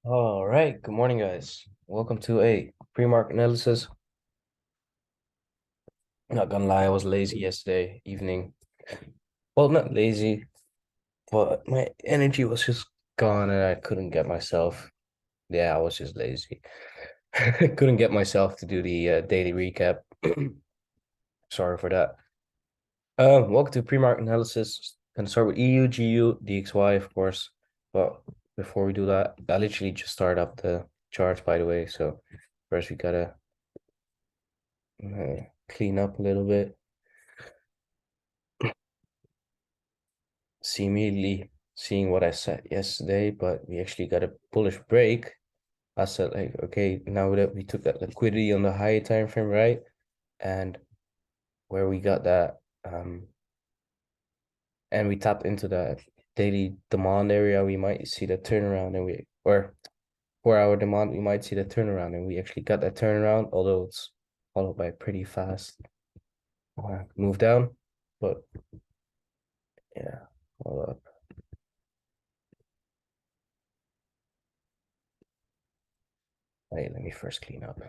All right, good morning, guys. Welcome to a pre-market analysis. I'm not gonna lie, I was lazy yesterday evening. Well, not lazy, but my energy was just gone and I couldn't get myself. Yeah, I was just lazy. Couldn't get myself to do the daily recap. Sorry for that. Welcome to pre-market analysis. Gonna start with EU, GU, DXY, of course. But before we do that, I literally just started up the charts, by the way. So first we gotta clean up a little bit. See immediately seeing what I said yesterday, but we actually got a bullish break. I said like, okay, now that we took that liquidity on the higher time frame, right? And where we got that, and we tapped into that daily demand area, we might see the turnaround and or 4 hour demand, we might see the turnaround and we actually got that turnaround, although it's followed by a pretty fast move down. But yeah, hold up. Wait, let me first clean up.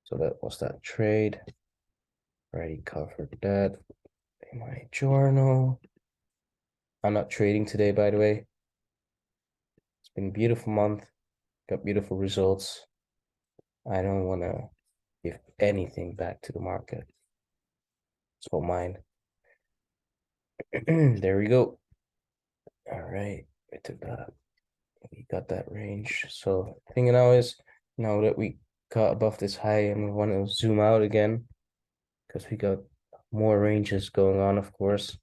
So that was that trade. Already covered that in my journal. I'm not trading today, by the way. It's been a beautiful month. Got beautiful results. I don't want to give anything back to the market. It's all mine. There we go. All right. We took that. We got that range. So the thing now is, now that we got above this high and we want to zoom out again, because we got more ranges going on, of course.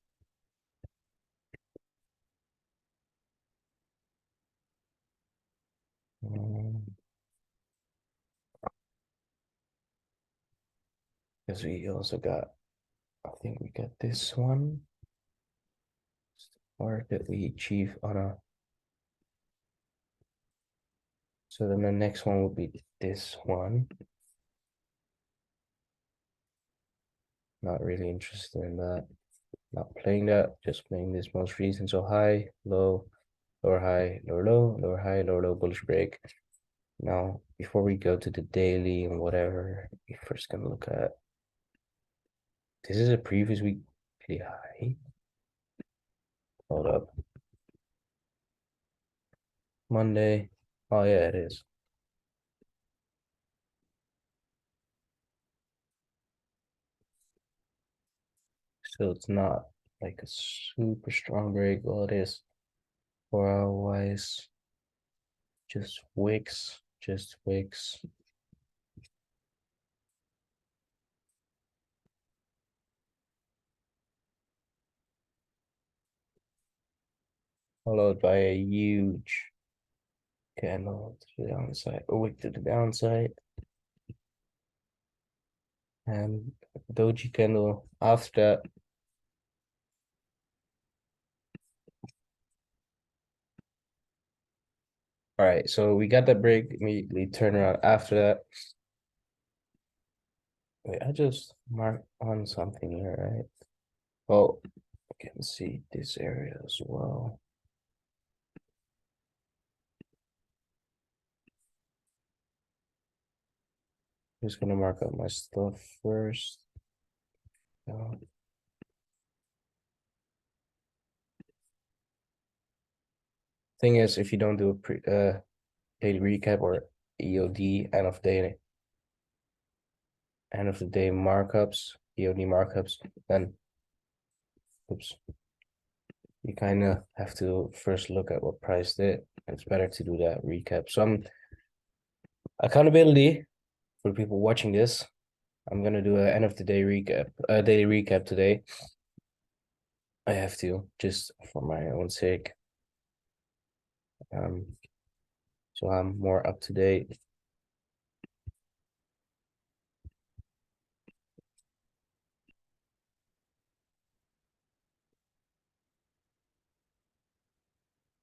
Because we also got, I think we got this one, or that we achieve on a, so then the next one would be this one. Not really interested in that. Not playing that, just playing this most recent. So high, low, lower high, lower low, lower high, lower low, bullish break. Now, before we go to the daily and whatever, we're first gonna look at, this is a previous weekly high. Hold up. Monday. Oh yeah, it is. So it's not like a super strong break. Well, it is 4 hour wise. Just wicks, just wicks. Followed by a huge candle to the downside, a wick to the downside, and doji candle after that. All right, so we got that break, immediately turn around after that. Wait, I just marked on something here, right? Well, I can see this area as well. Just gonna mark up my stuff first. Thing is, if you don't do a daily recap or EOD end of the day markups, EOD markups, then oops, you kind of have to first look at what price did. It's better to do that recap. So I'm accountability for people watching this. I'm gonna do an end of the day recap, a daily recap today. I have to just for my own sake. Um, so I'm more up to date.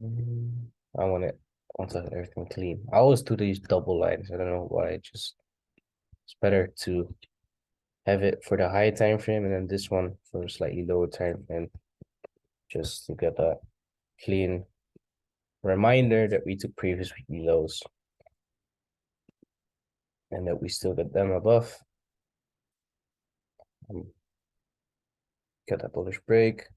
I want to have everything clean. I always do these double lines. I don't know why. It's better to have it for the high time frame and then this one for a slightly lower time frame, just to get that clean Reminder that we took previous weekly lows and that we still got them above. Got a bullish break.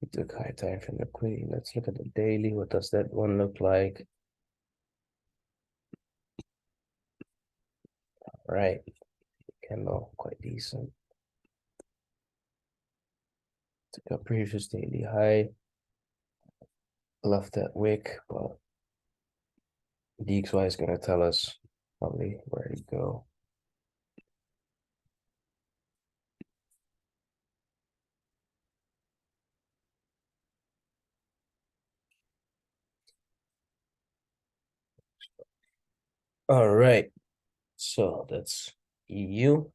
We took high time from liquidity. Let's look at the daily. What does that one look like? All right, candle quite decent. Took a previous daily high. Left that wick, but DXY is gonna tell us probably where to go. All right, so that's EU.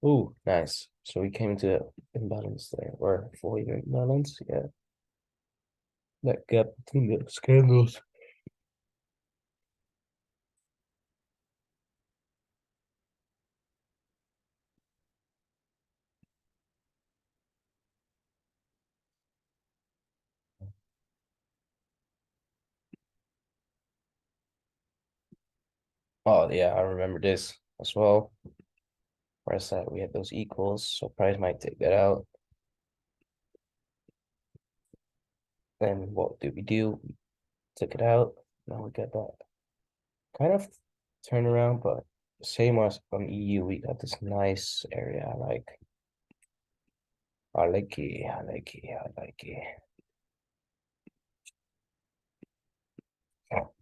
Ooh, nice. So we came to imbalance there, or fully imbalance. Yeah, that gap between the candles. Oh yeah, I remember this as well. Whereas that we had those equals, so price might take that out. Then what did we do? We took it out. Now we got that kind of turnaround, but same as on EU, we got this nice area. I like it. I like it. I like it. I like it. Oh,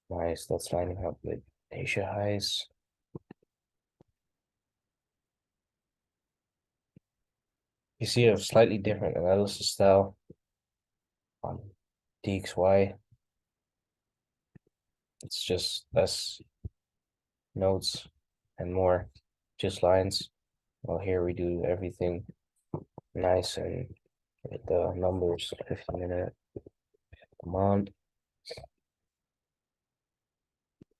nice. That's lining up with Asia highs. You see a slightly different analysis style on DXY. It's just less notes and more just lines. Well, here we do everything nice and with the numbers, 50-minute command.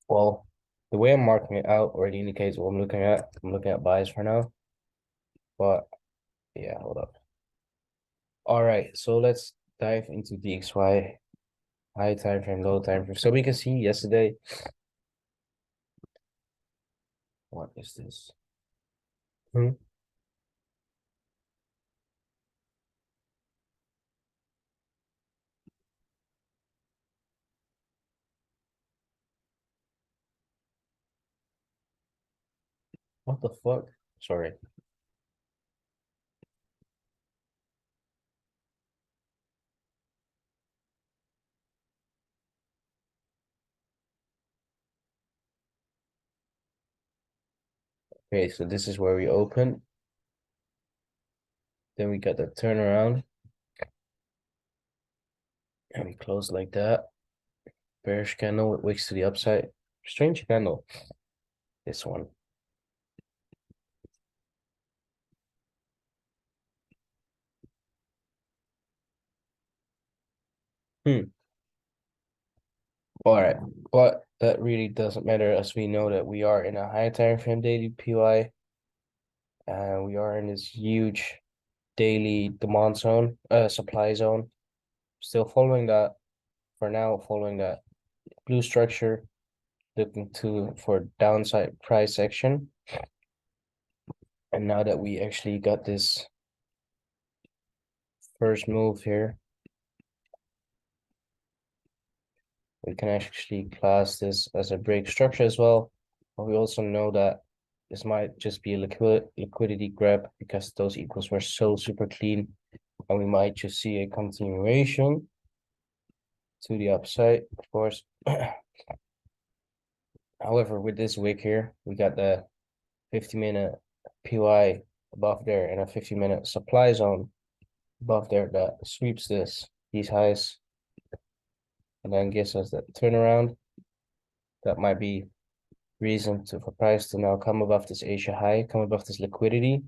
Well, the way I'm marking it out already indicates what I'm looking at. I'm looking at buys for now. But yeah, hold up. All right, so let's dive into DXY, high time frame, low time frame. So we can see yesterday. What is this? Hmm? What the fuck? Sorry. Okay, so this is where we open. Then we got the turnaround. And we close like that. Bearish candle with wicks to the upside. Strange candle. This one. Hmm. All right. But that really doesn't matter as we know that we are in a high time frame daily PY. And we are in this huge daily demand zone, supply zone. Still following that for now, following that blue structure, looking to for downside price action. And now that we actually got this first move here, we can actually class this as a break structure as well. But we also know that this might just be a liquidity grab because those equals were so super clean. And we might just see a continuation to the upside, of course. However, with this wick here, we got the 50-minute PY above there and a 50-minute supply zone above there that sweeps these highs and then gives us that turnaround. That might be reason for price to now come above this Asia high, come above this liquidity,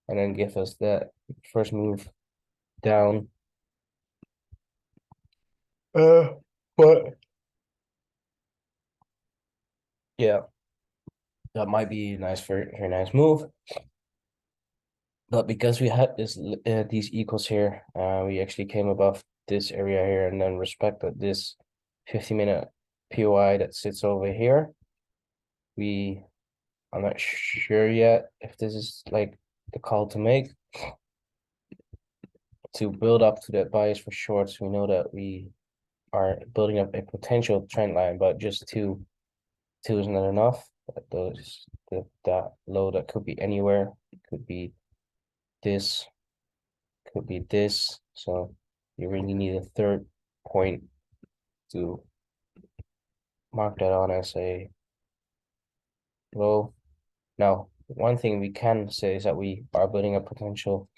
and then give us that first move down. But yeah, that might be a nice, very, very nice move. But because we had these equals here, we actually came above this area here and then respected this 50-minute POI that sits over here. I'm not sure yet if this is like the call to make to build up to that bias for shorts. We know that we are building up a potential trend line, but just two is not enough. That low that could be anywhere, could be this, could be this. So you really need a third point to mark that on as a low. Now, one thing we can say is that we are building a potential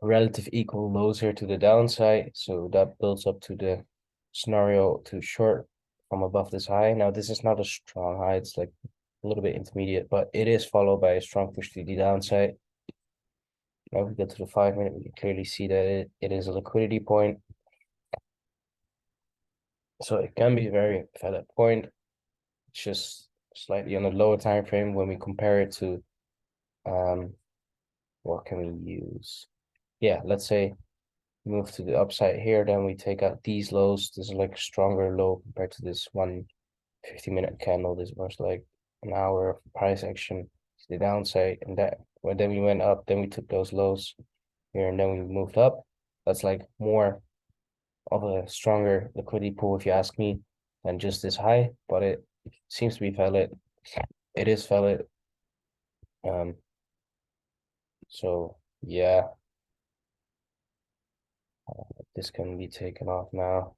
relative equal lows here to the downside. So that builds up to the scenario to short from above this high. Now, this is not a strong high. It's like a little bit intermediate, but it is followed by a strong push to the downside. Now, if we go to the 5-minute, we can clearly see that it is a liquidity point. So it can be a very valid point. It's just slightly on the lower time frame when we compare it to what can we use? Yeah, let's say move to the upside here, then we take out these lows. This is like a stronger low compared to this 150-minute candle. This was like an hour of price action to the downside, and that when then we went up, then we took those lows here, and then we moved up. That's like more of a stronger liquidity pool, if you ask me, than just this high, but it seems to be valid. It is valid. So yeah, this can be taken off now.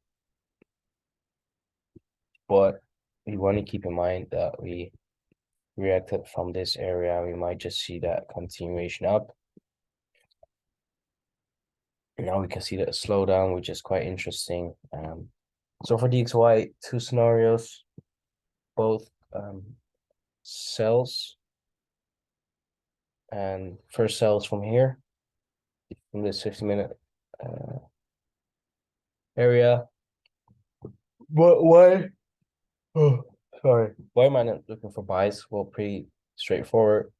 But we want to keep in mind that we reacted from this area. We might just see that continuation up. And now we can see that slowdown, which is quite interesting. So for DXY, two scenarios, both sells, and first sells from here, from this 50-minute area. But why? Oh, sorry. Why am I not looking for buys? Well, pretty straightforward.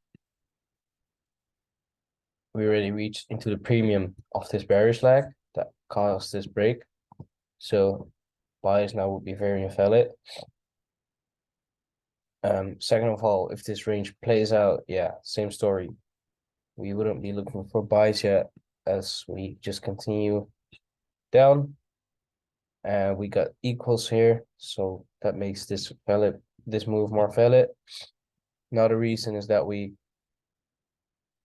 We already reached into the premium of this bearish lag that caused this break. So buys now would be very invalid. Second of all, if this range plays out, yeah, same story. We wouldn't be looking for buys yet as we just continue down. And we got equals here, so that makes this move more valid. Another reason is that we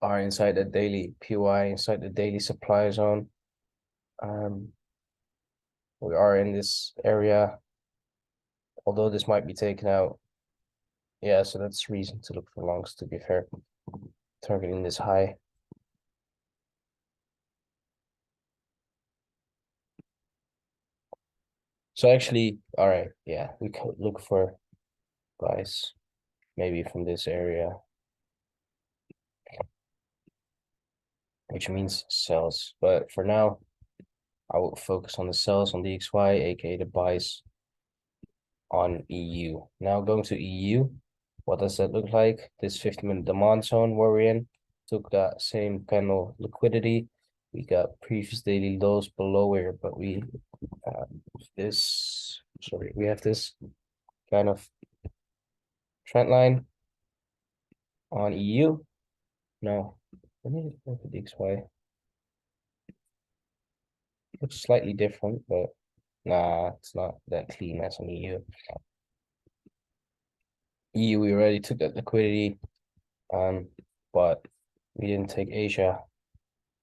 are inside the daily PY, inside the daily supply zone. We are in this area, although this might be taken out. Yeah, so that's reason to look for longs, to be fair. Targeting this high. So actually, all right, yeah, we could look for buys maybe from this area, which means sells. But for now, I will focus on the sells on DXY, aka the buys on EU. Now going to EU, what does that look like? This 50-minute demand zone where we're in took that same candle liquidity. We got previous daily lows below here, but we we have this kind of trend line on EU. No, let me look at the XY. Looks slightly different, but nah, it's not that clean as on EU. EU, we already took that liquidity, but we didn't take Asia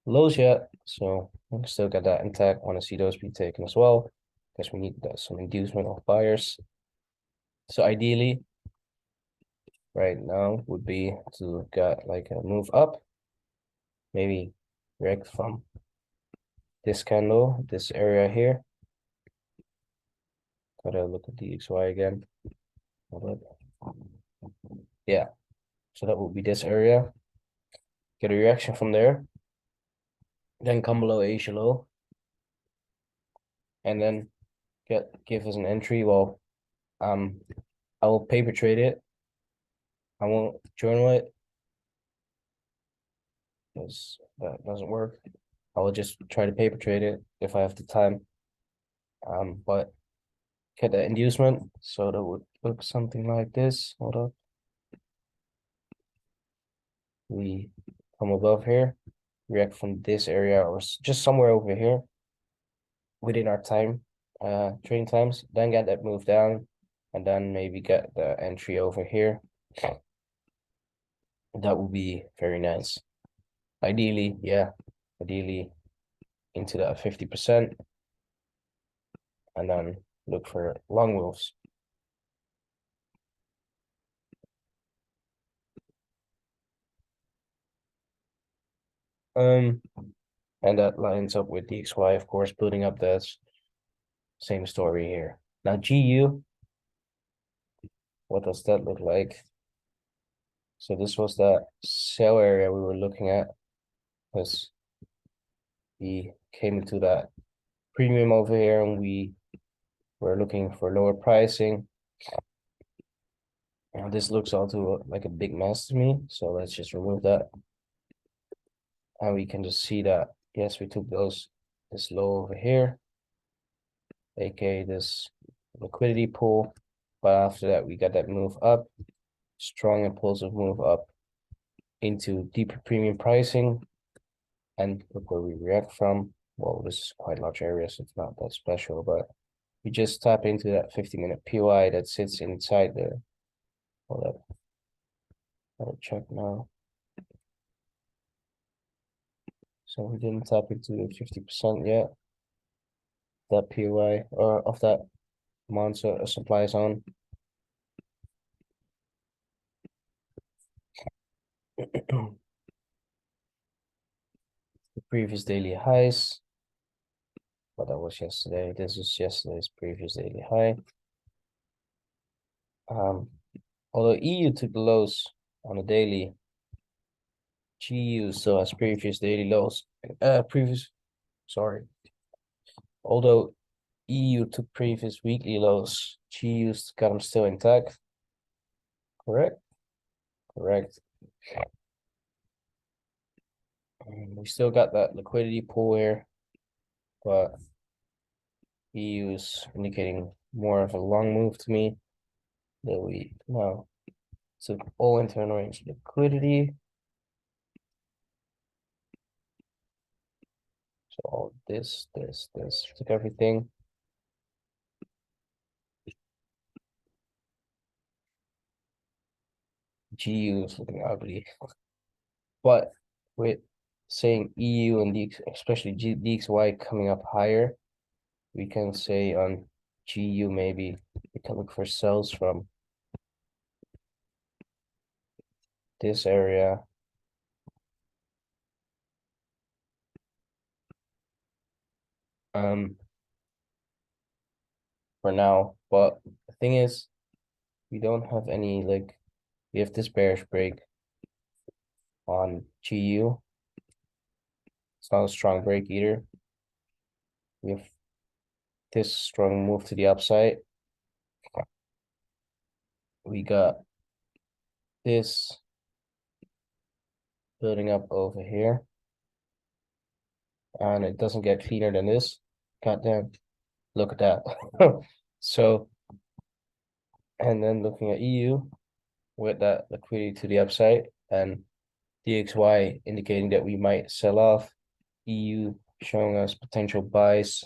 lows yet, so we still got that intact. Want to see those be taken as well, because we need some inducement of buyers. So ideally, right now would be to get like a move up, maybe react from this candle, this area here. Gotta look at the XY again. Yeah, so that would be this area. Get a reaction from there. Then come below Asia low. And then give us an entry. Well, I will paper trade it. I won't journal it. because that doesn't work. I will just try to paper trade it if I have the time. But get the inducement, so that would look something like this. Hold up. We come above here, react from this area or just somewhere over here within our time, trading times, then get that move down, and then maybe get the entry over here. That would be very nice. Ideally, yeah, ideally into that 50%, and then look for long moves. And that lines up with DXY, of course, building up that same story here. Now GU, what does that look like? So this was that sell area we were looking at, because we came into that premium over here and we were looking for lower pricing. Now this looks also like a big mess to me, so let's just remove that. And we can just see that, yes, we took this low over here, aka this liquidity pool. But after that, we got that move up, strong impulsive move up into deeper premium pricing. And look where we react from. Well, this is quite large area, so it's not that special, but we just tap into that 50-minute POI that sits inside the, hold up, I'll check now. So we didn't tap into the 50% yet. That POI or of that monster supply zone. The previous daily highs. But that was yesterday. This is yesterday's previous daily high. Although EU took the lows on the daily, GU still has previous daily lows. Although EU took previous weekly lows, GU's got them still intact. Correct? Correct. We still got that liquidity pool here, but EU is indicating more of a long move to me. That we now took all internal range liquidity. So all this, took everything. GU is looking ugly. But with saying EU and especially DXY coming up higher, we can say on GU maybe we can look for sells from this area. For now. But the thing is, we don't have any like we have this bearish break on GU. It's not a strong break either. We have this strong move to the upside. We got this building up over here. And it doesn't get cleaner than this. Goddamn, look at that. So, and then looking at EU with that liquidity to the upside and DXY indicating that we might sell off. EU showing us potential buys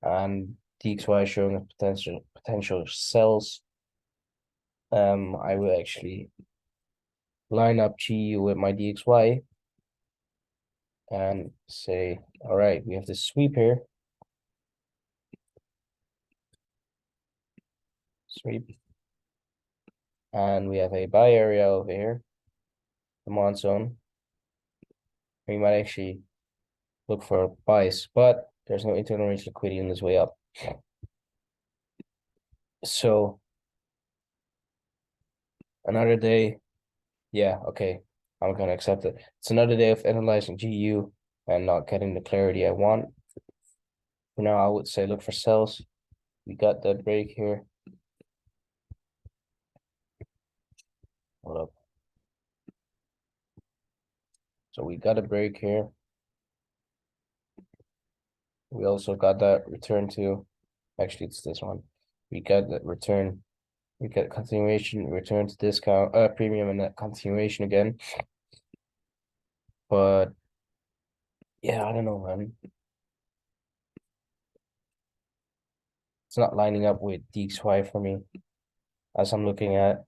and DXY showing us potential sells. I will actually line up GU with my DXY and say, all right, we have this sweep here. Sweep. And we have a buy area over here, the monsoon. We might actually look for buys, but there's no internal range liquidity on this way up. So another day, yeah, okay, I'm gonna accept it. It's another day of analyzing GU and not getting the clarity I want. For now, I would say look for sells. We got that break here. Hold up. So we got a break here. We also got that return to, actually it's this one. We got that return, we got continuation, return to discount, premium, and that continuation again. But yeah, I don't know, man. It's not lining up with DXY for me as I'm looking at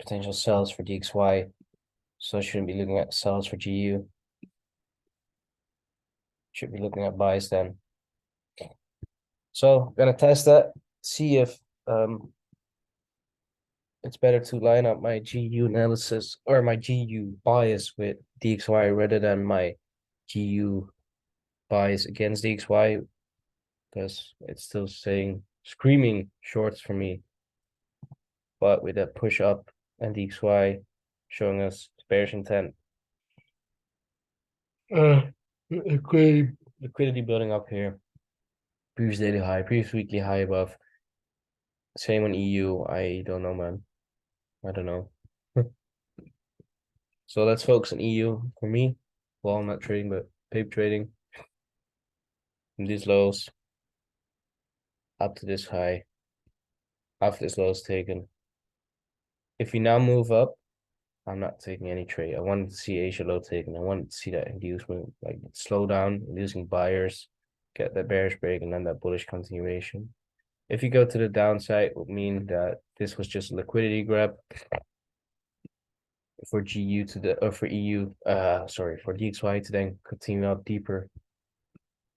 potential sells for DXY. So I shouldn't be looking at sells for GU. Should be looking at buys then. So gonna test that, see if it's better to line up my GU analysis or my GU bias with DXY rather than my GU bias against DXY, because it's still saying screaming shorts for me. But with that push up and DXY showing us bearish intent. Liquidity building up here. Previous daily high, previous weekly high above. Same on EU. I don't know, man. I don't know. So let's focus on EU for me. Well, I'm not trading, but paper trading. From these lows up to this high. After this low is taken. If we now move up, I'm not taking any trade. I wanted to see Asia low taken. I wanted to see that inducement, like slow down, inducing buyers, get that bearish break, and then that bullish continuation. If you go to the downside, it would mean that this was just a liquidity grab for GU to the or for EU, sorry, for DXY to then continue up deeper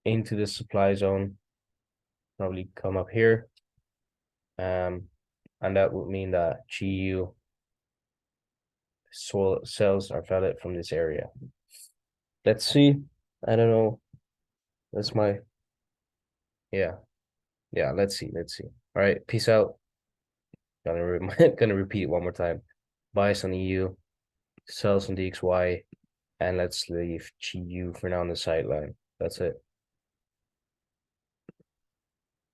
into the supply zone. Probably come up here. And that would mean that GU cells are valid from this area. Let's see. I don't know. That's my yeah. Yeah, let's see. Let's see. All right, peace out. Gonna repeat it one more time. Buys on EU, sells on DXY, and let's leave GU for now on the sideline. That's it.